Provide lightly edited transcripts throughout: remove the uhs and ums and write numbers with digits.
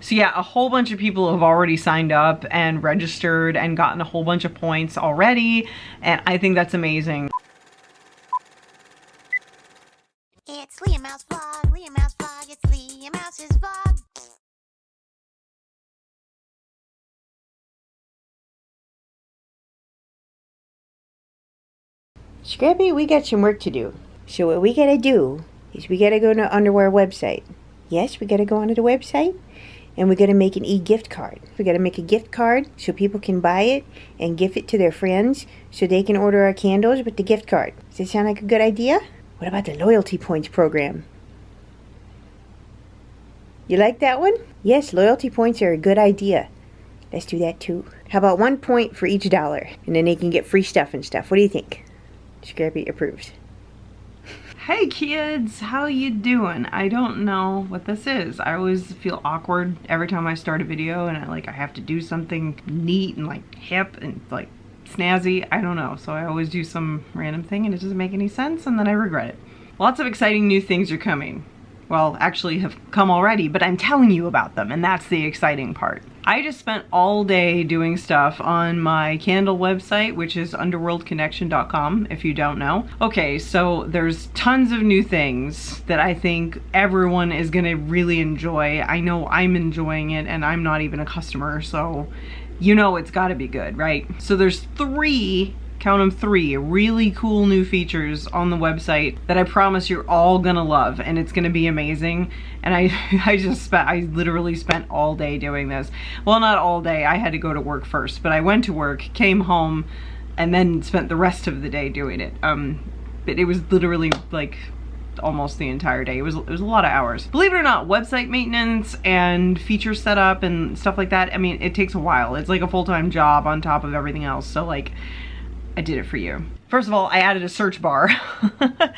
So yeah, a whole bunch of people have already signed up and registered and gotten a whole bunch of points already, and I think that's amazing. It's LeahMouseVlog, LeahMouseVlog, it's LeahMouse's vlog. Scrappy, we got some work to do. So what we gotta do is we gotta go to Underwear website. Yes, we gotta go onto the website and we gotta make an e-gift card. We gotta make a gift card so people can buy it and gift it to their friends so they can order our candles with the gift card. Does that sound like a good idea? What about the loyalty points program? You like that one? Yes, loyalty points are a good idea. Let's do that too. How about 1 point for each dollar? And then they can get free stuff and stuff. What do you think? Scrappy approves. Hey kids, how you doing? I don't know what this is. I always feel awkward every time I start a video and I have to do something neat and like hip and like snazzy. I don't know. So I always do some random thing and it doesn't make any sense and then I regret it. Lots of exciting new things are coming. Well, actually have come already, but I'm telling you about them and that's the exciting part. I just spent all day doing stuff on my candle website, which is underworldconnection.com, if you don't know. Okay, so there's tons of new things that I think everyone is gonna really enjoy. I know I'm enjoying it and I'm not even a customer, so you know it's gotta be good, right? So there's three, count them, three really cool new features on the website that I promise you're all gonna love and it's gonna be amazing. And I literally spent all day doing this. Well, not all day, I had to go to work first, but I went to work, came home, and then spent the rest of the day doing it. But it was literally like almost the entire day. It was a lot of hours. Believe it or not, website maintenance and feature setup and stuff like that, I mean, it takes a while. It's like a full-time job on top of everything else. So like, I did it for you. First of all, I added a search bar. I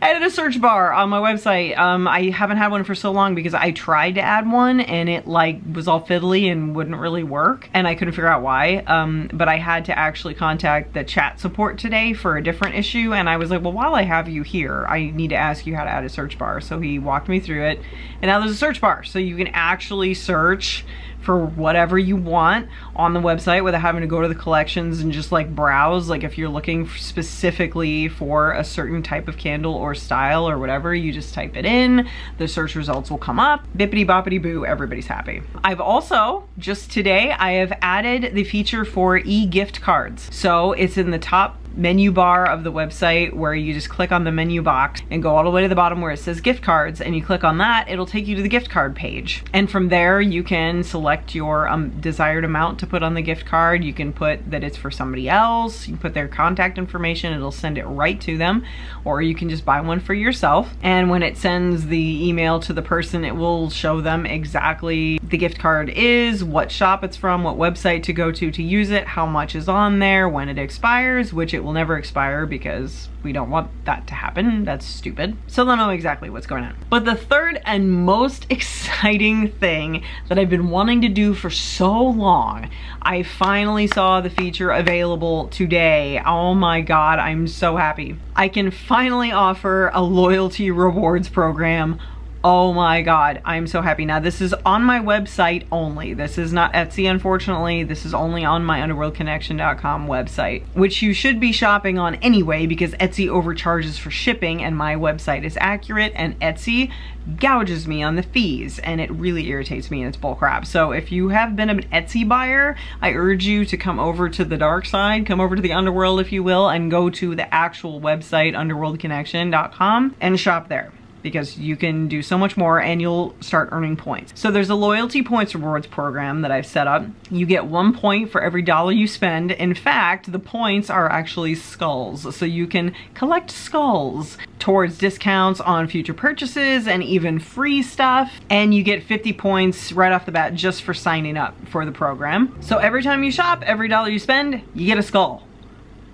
added a search bar on my website. I haven't had one for so long because I tried to add one and it like was all fiddly and wouldn't really work and I couldn't figure out why. But I had to actually contact the chat support today for a different issue and I was like, well, while I have you here, I need to ask you how to add a search bar. So he walked me through it and now there's a search bar. So you can actually search for whatever you want on the website without having to go to the collections and just like browse. Like if you're looking specifically for a certain type of candle or style or whatever, you just type it in, the search results will come up, bippity boppity boo, everybody's happy. I've also, just today, I have added the feature for e-gift cards. So it's in the top menu bar of the website where you just click on the menu box and go all the way to the bottom where it says gift cards and you click on that, it'll take you to the gift card page. And from there you can select your desired amount to put on the gift card. You can put that it's for somebody else, you can put their contact information, it'll send it right to them, or you can just buy one for yourself. And when it sends the email to the person, it will show them exactly the gift card is, what shop it's from, what website to go to use it, how much is on there, when it expires, which it will never expire because we don't want that to happen. That's stupid. So they'll know exactly what's going on. But the third and most exciting thing that I've been wanting to do for so long, I finally saw the feature available today. Oh my God, I'm so happy. I can finally offer a loyalty rewards program. Oh my God, I'm so happy. Now this is on my website only. This is not Etsy, unfortunately. This is only on my underworldconnection.com website, which you should be shopping on anyway because Etsy overcharges for shipping and my website is accurate and Etsy gouges me on the fees and it really irritates me and it's bullcrap. So if you have been an Etsy buyer, I urge you to come over to the dark side, come over to the underworld if you will, and go to the actual website underworldconnection.com and shop there, because you can do so much more and you'll start earning points. So there's a loyalty points rewards program that I've set up. You get 1 point for every dollar you spend. In fact, the points are actually skulls. So you can collect skulls towards discounts on future purchases and even free stuff. And you get 50 points right off the bat just for signing up for the program. So every time you shop, every dollar you spend, you get a skull.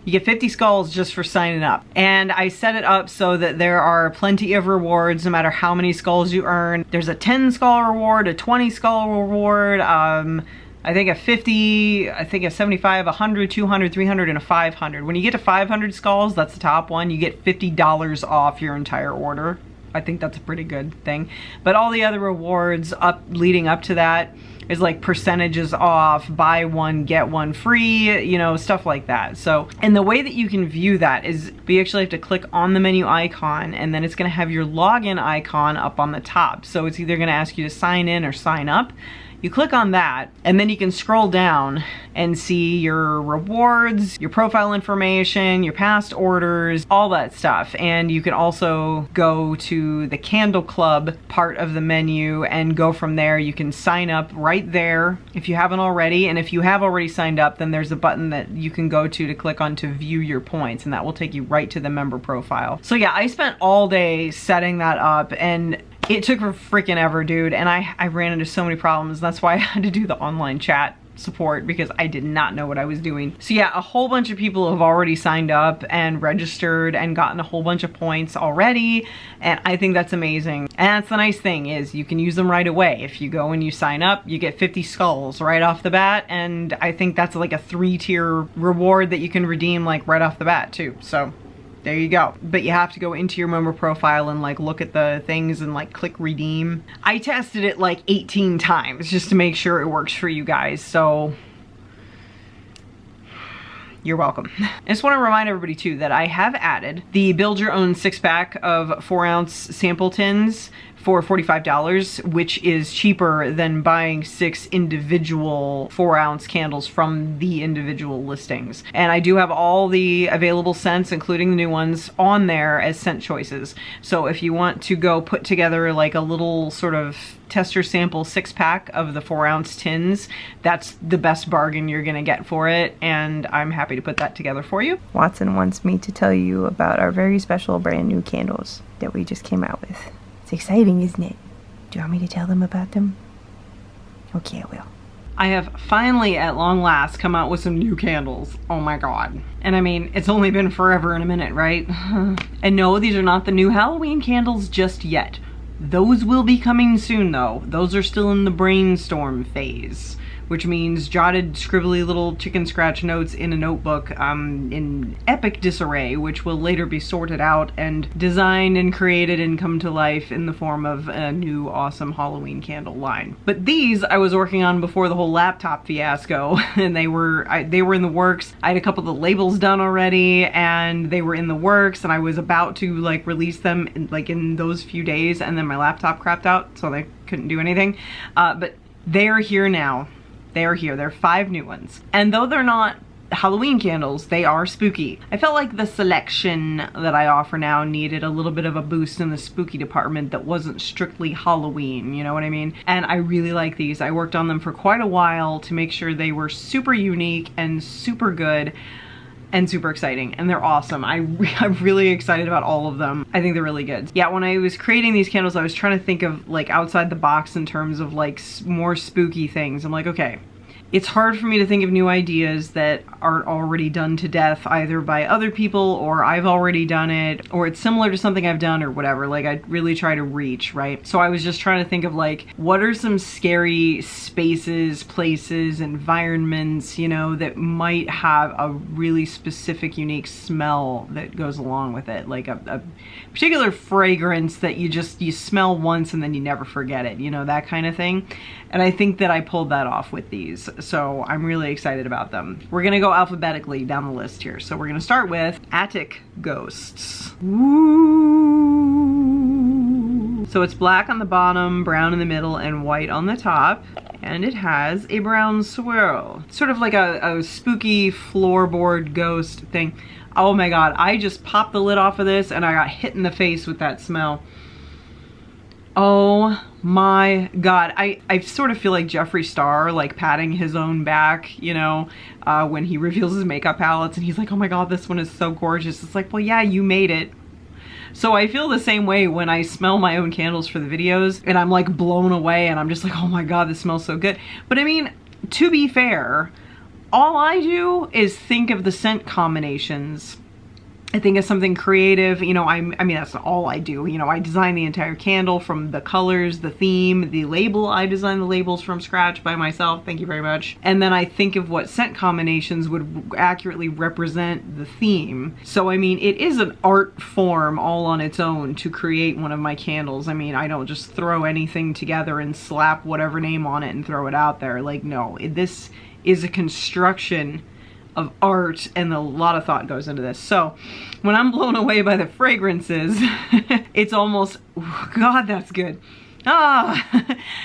You get 50 skulls just for signing up. And I set it up so that there are plenty of rewards no matter how many skulls you earn. There's a 10 skull reward, a 20 skull reward, I think a 50, I think a 75, 100, 200, 300, and a 500. When you get to 500 skulls, that's the top one, you get $50 off your entire order. I think that's a pretty good thing. But all the other rewards leading up to that is like percentages off, buy one, get one free, you know, stuff like that. So, and the way that you can view that is we actually have to click on the menu icon, and then it's gonna have your login icon up on the top. So it's either gonna ask you to sign in or sign up. You click on that, and then you can scroll down and see your rewards, your profile information, your past orders, all that stuff. And you can also go to the Candle Club part of the menu and go from there. You can sign up right there if you haven't already. And if you have already signed up, then there's a button that you can go to click on to view your points, and that will take you right to the member profile. So yeah, I spent all day setting that up, and it took freaking ever, dude, and I ran into so many problems. That's why I had to do the online chat support, because I did not know what I was doing. So yeah, a whole bunch of people have already signed up and registered and gotten a whole bunch of points already, and I think that's amazing. And that's the nice thing, is you can use them right away. If you go and you sign up, you get 50 skulls right off the bat, and I think that's like a 3-tier reward that you can redeem like right off the bat too. So there you go. But you have to go into your member profile and like look at the things and like click redeem. I tested it like 18 times just to make sure it works for you guys. So you're welcome. I just want to remind everybody too that I have added the build your own 6-pack of 4-ounce sample tins for $45, which is cheaper than buying 6 individual 4-ounce candles from the individual listings. And I do have all the available scents, including the new ones, on there as scent choices. So if you want to go put together like a little sort of tester sample 6-pack of the 4-ounce tins, that's the best bargain you're gonna get for it, and I'm happy to put that together for you. Watson wants me to tell you about our very special brand new candles that we just came out with. It's exciting, isn't it? Do you want me to tell them about them? Okay, I will. I have finally, at long last, come out with some new candles. Oh my god. And I mean, it's only been forever and a minute, right? And no, these are not the new Halloween candles just yet. Those will be coming soon though. Those are still in the brainstorm phase, which means jotted scribbly little chicken scratch notes in a notebook in epic disarray, which will later be sorted out and designed and created and come to life in the form of a new awesome Halloween candle line. But these I was working on before the whole laptop fiasco, and they were in the works. I had a couple of the labels done already, and they were in the works, and I was about to like release them in those few days, and then my laptop crapped out, so they couldn't do anything. But they're here now. They are here. There are 5 new ones. And though they're not Halloween candles, they are spooky. I felt like the selection that I offer now needed a little bit of a boost in the spooky department that wasn't strictly Halloween, you know what I mean? And I really like these. I worked on them for quite a while to make sure they were super unique and super good and super exciting, and they're awesome. I'm really excited about all of them. I think they're really good. Yeah, when I was creating these candles, I was trying to think of like outside the box in terms of like more spooky things. I'm like, okay, it's hard for me to think of new ideas that aren't already done to death either by other people, or I've already done it, or it's similar to something I've done or whatever. Like I really try to reach, right? So I was just trying to think of like, what are some scary spaces, places, environments, you know, that might have a really specific, unique smell that goes along with it. Like a particular fragrance that you smell once and then you never forget it, you know, that kind of thing. And I think that I pulled that off with these. So I'm really excited about them. We're gonna go alphabetically down the list here. So we're gonna start with Attic Ghosts. Ooh. So it's black on the bottom, brown in the middle, and white on the top. And it has a brown swirl. Sort of like a spooky floorboard ghost thing. Oh my god, I just popped the lid off of this and I got hit in the face with that smell. Oh my god, I sort of feel like Jeffree Star, like patting his own back, you know, when he reveals his makeup palettes and he's like, oh my god, this one is so gorgeous. It's like, well, yeah, you made it. So I feel the same way when I smell my own candles for the videos and I'm like blown away and I'm just like, oh my god, this smells so good. But I mean, to be fair, all I do is think of the scent combinations I think of something creative, you know, I mean, that's all I do. You know, I design the entire candle from the colors, the theme, the label. I design the labels from scratch by myself. Thank you very much. And then I think of what scent combinations would accurately represent the theme. So, I mean, it is an art form all on its own to create one of my candles. I mean, I don't just throw anything together and slap whatever name on it and throw it out there. Like, no, this is a construction of art, and a lot of thought goes into this. So when I'm blown away by the fragrances, it's almost, oh God, that's good.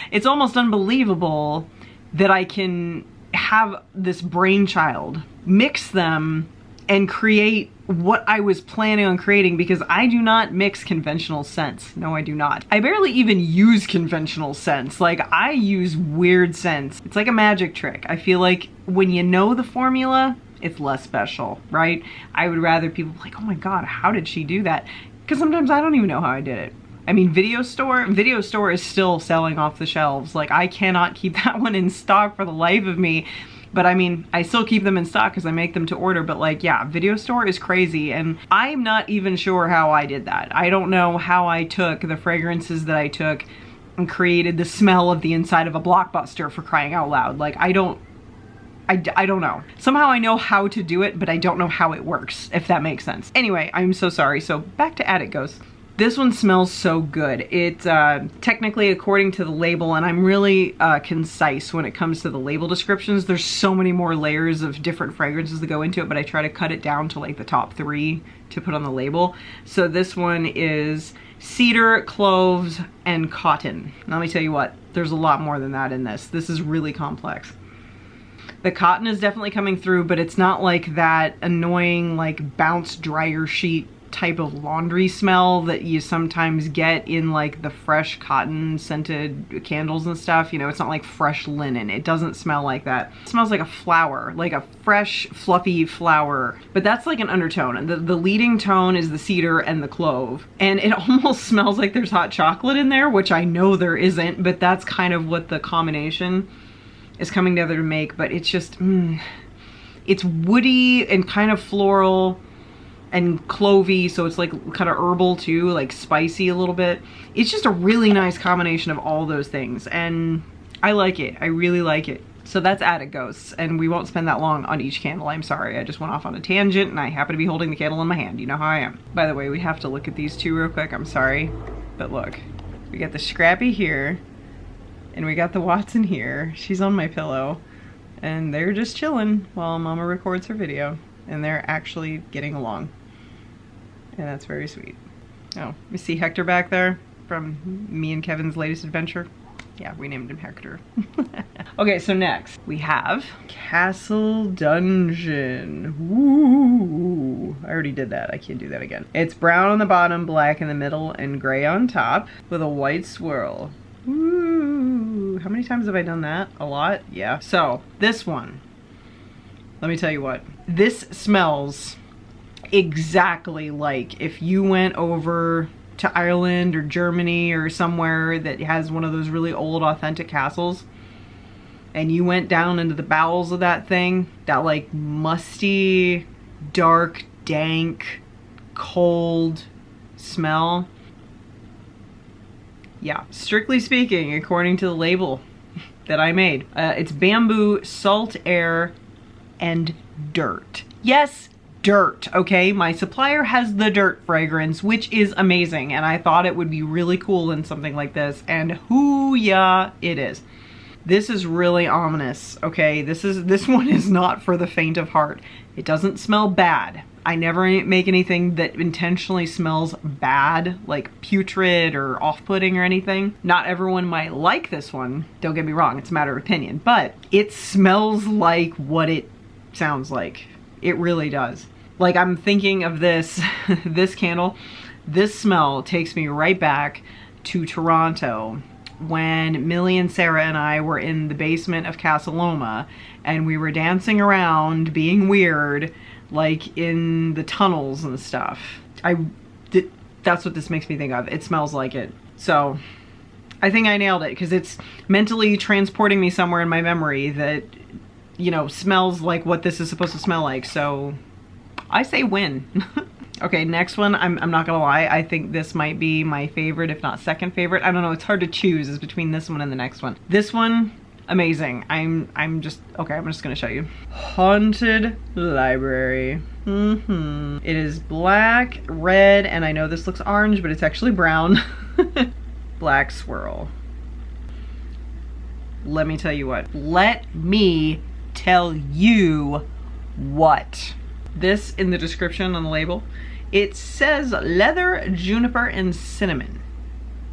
It's almost unbelievable that I can have this brainchild, mix them, and create what I was planning on creating, because I do not mix conventional scents. No, I do not. I barely even use conventional scents. Like, I use weird scents. It's like a magic trick. I feel like when you know the formula, it's less special, right? I would rather people be like, oh my God, how did she do that? Because sometimes I don't even know how I did it. I mean, video store is still selling off the shelves. Like, I cannot keep that one in stock for the life of me. But I mean, I still keep them in stock because I make them to order. But like, yeah, video store is crazy. And I'm not even sure how I did that. I don't know how I took the fragrances that I took and created the smell of the inside of a Blockbuster, for crying out loud. Like, I don't know. Somehow I know how to do it, but I don't know how it works, if that makes sense. Anyway, I'm so sorry. So back to Attic Ghosts. This one smells so good. It's technically according to the label, and I'm really concise when it comes to the label descriptions. There's so many more layers of different fragrances that go into it, but I try to cut it down to like the top 3 to put on the label. So this one is cedar, cloves, and cotton. Let me tell you what, there's a lot more than that in this. This is really complex. The cotton is definitely coming through, but it's not like that annoying, like, bounce dryer sheet type of laundry smell that you sometimes get in like the fresh cotton scented candles and stuff. You know, it's not like fresh linen. It doesn't smell like that. It smells like a flower, like a fresh fluffy flower, but that's like an undertone. And the leading tone is the cedar and the clove, and it almost smells like there's hot chocolate in there, which I know there isn't, but that's kind of what the combination is coming together to make. But it's just it's woody and kind of floral and clovey, so it's like kind of herbal too, like spicy a little bit. It's just a really nice combination of all those things, and I like it. I really like it. So that's Attic Ghosts, and we won't spend that long on each candle. I'm sorry, I just went off on a tangent, and I happen to be holding the candle in my hand. You know how I am. By the way, we have to look at these two real quick. I'm sorry, but look, we got the Scrappy here, and we got the Watson here. She's on my pillow, and they're just chilling while Mama records her video, and they're actually getting along. And that's very sweet. Oh, you see Hector back there from me and Kevin's latest adventure? Yeah, we named him Hector. Okay, so next we have Castle Dungeon. Woo! I already did that. I can't do that again. It's brown on the bottom, black in the middle, and gray on top with a white swirl. Woo! How many times have I done that? A lot? Yeah. So this one, let me tell you what. This smells exactly like if you went over to Ireland or Germany or somewhere that has one of those really old authentic castles, and you went down into the bowels of that thing, that like musty, dark, dank, cold smell. Yeah, strictly speaking, according to the label that I made, it's bamboo, salt air, and dirt. Yes, dirt, okay? My supplier has the dirt fragrance, which is amazing, and I thought it would be really cool in something like this, and hoo-yah, it is. This is really ominous, okay? This one is not for the faint of heart. It doesn't smell bad. I never make anything that intentionally smells bad, like putrid or off-putting or anything. Not everyone might like this one, don't get me wrong, it's a matter of opinion, but it smells like what it sounds like. It really does. Like, I'm thinking of this, this candle, this smell takes me right back to Toronto when Millie and Sarah and I were in the basement of Casa Loma, and we were dancing around being weird, like in the tunnels and stuff. That's what this makes me think of. It smells like it. So I think I nailed it, because it's mentally transporting me somewhere in my memory that, you know, smells like what this is supposed to smell like. So I say win. Okay, next one, I'm not gonna lie, I think this might be my favorite, if not second favorite. I don't know, it's hard to choose. It's between this one and the next one. This one, amazing. I'm just gonna show you. Haunted Library. It is black, red, and I know this looks orange, but it's actually brown. Black swirl. Let me tell you what. Let me tell you what. This in the description on the label, it says leather, juniper, and cinnamon.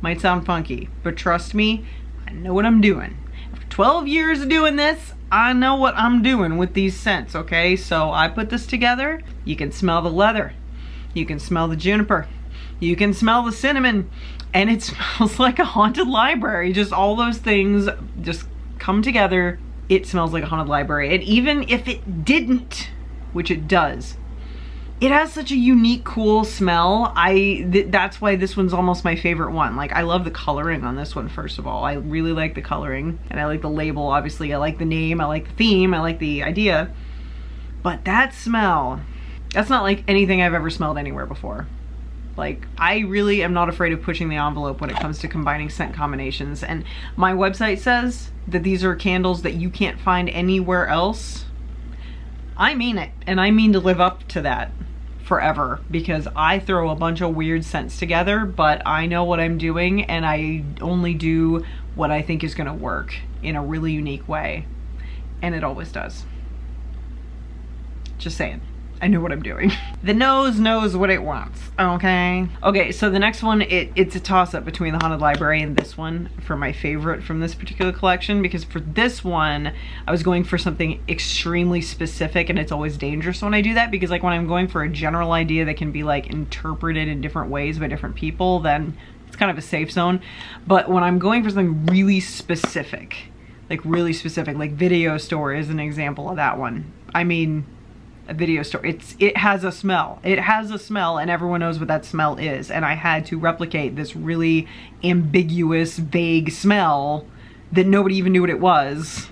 Might sound funky, but trust me, I know what I'm doing. After 12 years of doing this, I know what I'm doing with these scents, okay? So I put this together. You can smell the leather. You can smell the juniper. You can smell the cinnamon. And it smells like a haunted library. Just all those things just come together. It smells like a haunted library. And even if it didn't, which it does, it has such a unique, cool smell. That's why this one's almost my favorite one. Like, I love the coloring on this one, first of all. I really like the coloring, and I like the label, obviously. I like the name, I like the theme, I like the idea. But that smell, that's not like anything I've ever smelled anywhere before. Like, I really am not afraid of pushing the envelope when it comes to combining scent combinations. And my website says that these are candles that you can't find anywhere else. I mean it, and I mean to live up to that forever, because I throw a bunch of weird scents together, but I know what I'm doing, and I only do what I think is gonna work in a really unique way, and it always does. Just saying. I know what I'm doing. The nose knows what it wants, okay? Okay, so the next one, it's a toss-up between the Haunted Library and this one for my favorite from this particular collection, because for this one, I was going for something extremely specific, and it's always dangerous when I do that, because like when I'm going for a general idea that can be like interpreted in different ways by different people, then it's kind of a safe zone. But when I'm going for something really specific, like video store is an example of that one. I mean, a video store, it has a smell. It has a smell, and everyone knows what that smell is. And I had to replicate this really ambiguous, vague smell that nobody even knew what it was.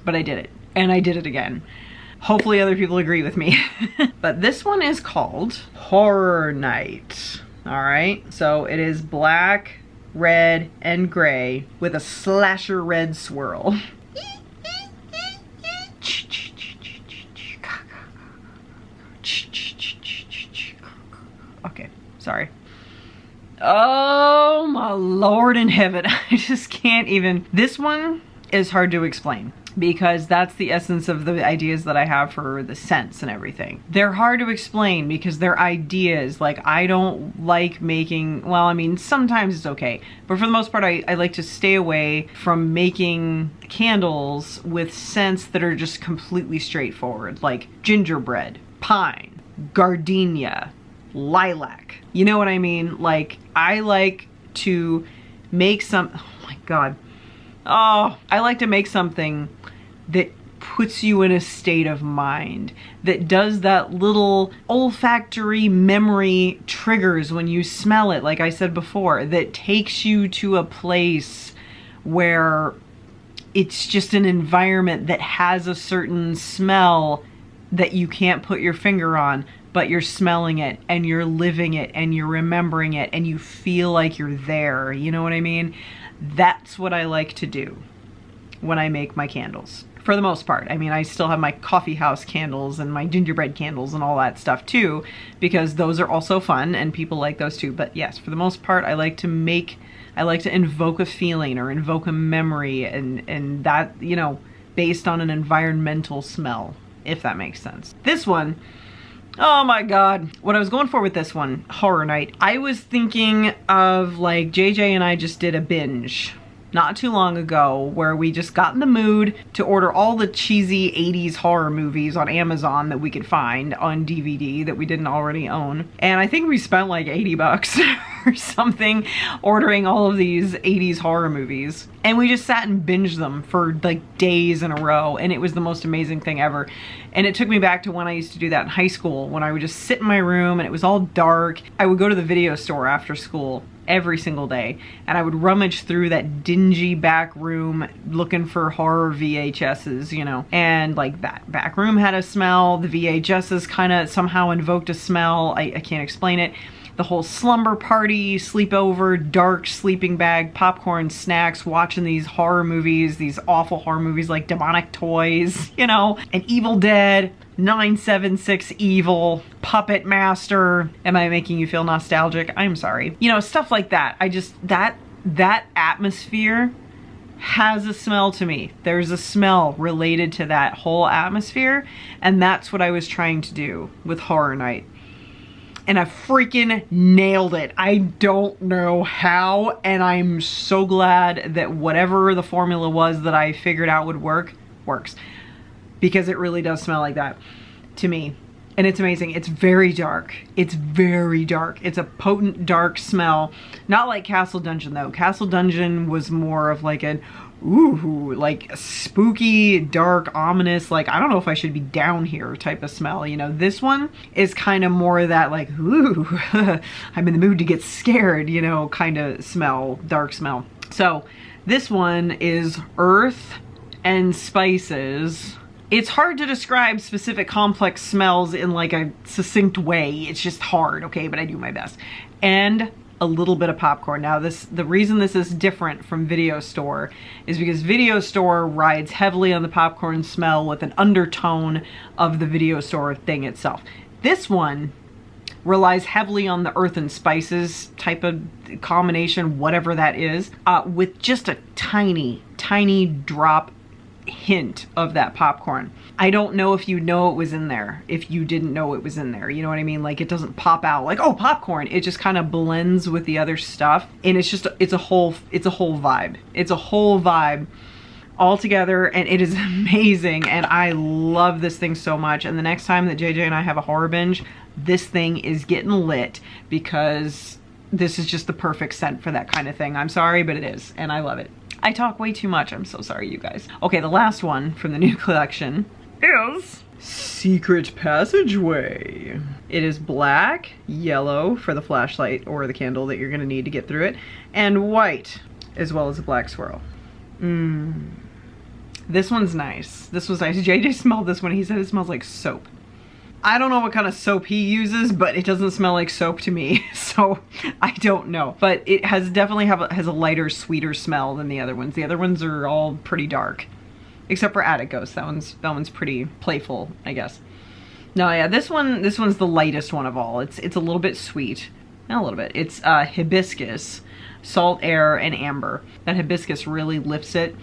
But I did it, and I did it again. Hopefully other people agree with me. But this one is called Horror Night. All right, so it is black, red, and gray with a slasher red swirl. Okay, sorry. Oh my Lord in heaven. I just can't even. This one is hard to explain, because that's the essence of the ideas that I have for the scents and everything. They're hard to explain because they're ideas. Like, I don't like making, well, I mean, sometimes it's okay, but for the most part, I like to stay away from making candles with scents that are just completely straightforward, like gingerbread, pine, gardenia, lilac. You know what I mean? Like, I like to make oh my God. Oh, I like to make something that puts you in a state of mind, that does that little olfactory memory triggers when you smell it, like I said before, that takes you to a place where it's just an environment that has a certain smell that you can't put your finger on, but you're smelling it and you're living it and you're remembering it and you feel like you're there. You know what I mean? That's what I like to do when I make my candles. For the most part. I mean, I still have my coffee house candles and my gingerbread candles and all that stuff too, because those are also fun and people like those too. But yes, for the most part, I like to invoke a feeling or invoke a memory, and that, you know, based on an environmental smell, if that makes sense. This one, oh my God. What I was going for with this one, Horror Night, I was thinking of, like, JJ and I just did a binge not too long ago where we just got in the mood to order all the cheesy 80s horror movies on Amazon that we could find on DVD that we didn't already own. And I think we spent like 80 bucks or something ordering all of these 80s horror movies. And we just sat and binged them for like days in a row, and it was the most amazing thing ever. And it took me back to when I used to do that in high school, when I would just sit in my room and it was all dark. I would go to the video store after school every single day, and I would rummage through that dingy back room looking for horror VHSs, you know, and like that back room had a smell. The VHSs kind of somehow invoked a smell. I can't explain it. The whole slumber party, sleepover, dark sleeping bag, popcorn, snacks, watching these horror movies, these awful horror movies like Demonic Toys, you know, and Evil Dead, 976 Evil, Puppet Master. Am I making you feel nostalgic? I'm sorry. You know, stuff like that. I just, that atmosphere has a smell to me. There's a smell related to that whole atmosphere, and that's what I was trying to do with Horror Night. And I freaking nailed it. I don't know how, and I'm so glad that whatever the formula was that I figured out would work, works. Because it really does smell like that to me. And it's amazing. It's very dark. It's very dark. It's a potent, dark smell. Not like Castle Dungeon though. Castle Dungeon was more of like an, ooh, like spooky, dark, ominous, like I don't know if I should be down here type of smell. You know, this one is kind of more of that like, ooh, I'm in the mood to get scared, you know, kind of smell, dark smell. So this one is earth and spices. It's hard to describe specific complex smells in like a succinct way. It's just hard, okay, but I do my best. And a little bit of popcorn. Now the reason this is different from Video Store is because Video Store rides heavily on the popcorn smell with an undertone of the Video Store thing itself. This one relies heavily on the earth and spices type of combination, whatever that is, with just a tiny, tiny drop hint of that popcorn. I don't know if you know it was in there, if you didn't know it was in there, you know what I mean? Like it doesn't pop out like, oh, popcorn. It just kind of blends with the other stuff, and it's just, it's a whole vibe. It's a whole vibe all together, and it is amazing, and I love this thing so much. And the next time that JJ and I have a horror binge, this thing is getting lit, because this is just the perfect scent for that kind of thing. I'm sorry, but it is, and I love it. I talk way too much. I'm so sorry, you guys. Okay, the last one from the new collection is Secret Passageway. It is black, yellow for the flashlight or the candle that you're gonna need to get through it, and white, as well as a black swirl. This one's nice. This was nice. JJ smelled this one. He said it smells like soap. I don't know what kind of soap he uses, but it doesn't smell like soap to me, so I don't know. But it has definitely has a lighter, sweeter smell than the other ones. The other ones are all pretty dark, except for Attic Ghost. That one's pretty playful, I guess. No, yeah, this one's the lightest one of all. It's a little bit sweet, not a little bit. It's hibiscus, salt air, and amber. That hibiscus really lifts it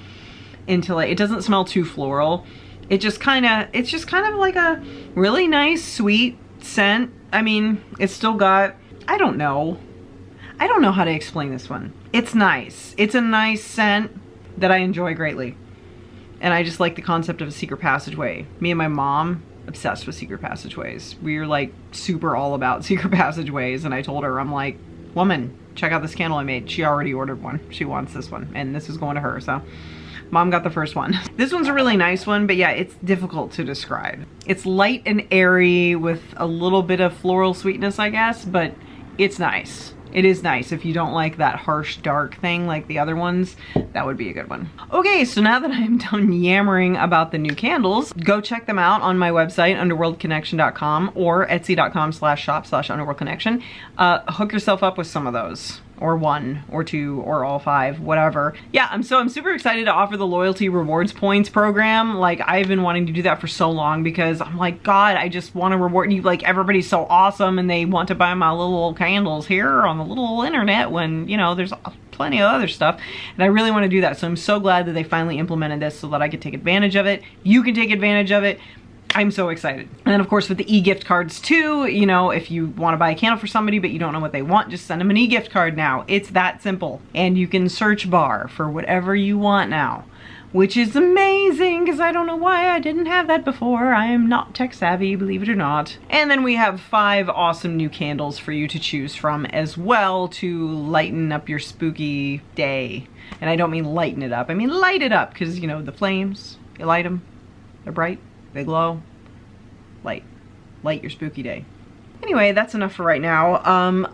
into like, it doesn't smell too floral. It's just kind of like a really nice, sweet scent. I mean, it's still got, I don't know how to explain this one. It's nice. It's a nice scent that I enjoy greatly. And I just like the concept of a secret passageway. Me and my mom, obsessed with secret passageways. We're like super all about secret passageways, and I told her, I'm like, woman, check out this candle I made. She already ordered one. She wants this one, and this is going to her, so. Mom got the first one. This one's a really nice one, but yeah, it's difficult to describe. It's light and airy with a little bit of floral sweetness, I guess, but it's nice. It is nice. If you don't like that harsh, dark thing like the other ones, that would be a good one. Okay, so now that I'm done yammering about the new candles, go check them out on my website, underworldconnection.com, or etsy.com/shop/underworldconnection. Hook yourself up with some of those, or one, or two, or all five, whatever. Yeah, I'm super excited to offer the loyalty rewards points program. Like, I've been wanting to do that for so long, because I'm like, God, I just want to reward you. Like, everybody's so awesome, and they want to buy my little candles here on the little internet when, you know, there's plenty of other stuff, and I really want to do that. So I'm so glad that they finally implemented this so that I could take advantage of it. You can take advantage of it. I'm so excited. And then of course with the e-gift cards too, you know, if you want to buy a candle for somebody but you don't know what they want, just send them an e-gift card now. It's that simple. And you can search bar for whatever you want now, which is amazing, because I don't know why I didn't have that before. I am not tech savvy, believe it or not. And then we have 5 awesome new candles for you to choose from as well to lighten up your spooky day. And I don't mean lighten it up, I mean light it up, because, you know, the flames, you light them, they're bright, they glow. Light your spooky day. Anyway, that's enough for right now.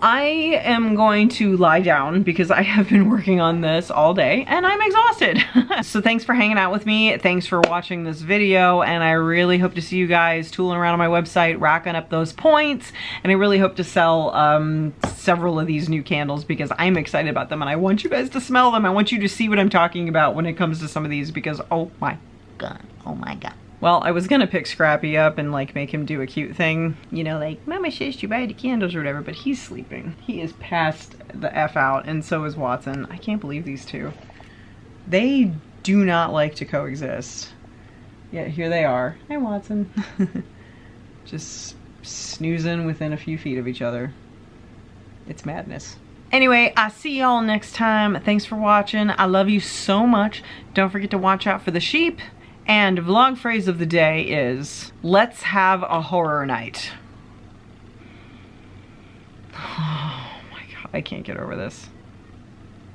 I am going to lie down because I have been working on this all day and I'm exhausted. So thanks for hanging out with me. Thanks for watching this video, and I really hope to see you guys tooling around on my website, racking up those points, and I really hope to sell several of these new candles because I'm excited about them and I want you guys to smell them. I want you to see what I'm talking about when it comes to some of these because oh my god, oh my god. Well, I was gonna pick Scrappy up and like make him do a cute thing, you know, like Mama says you buy the candles or whatever, but he's sleeping. He is passed the F out, and so is Watson. I can't believe these two. They do not like to coexist. Yet here they are. Hi, Watson. Just snoozing within a few feet of each other. It's madness. Anyway, I'll see y'all next time. Thanks for watching. I love you so much. Don't forget to watch out for the sheep. And vlog phrase of the day is, let's have a horror night. Oh my god, I can't get over this.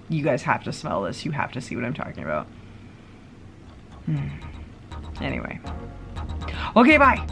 You guys have to smell this. You have to see what I'm talking about. Anyway. Okay, bye.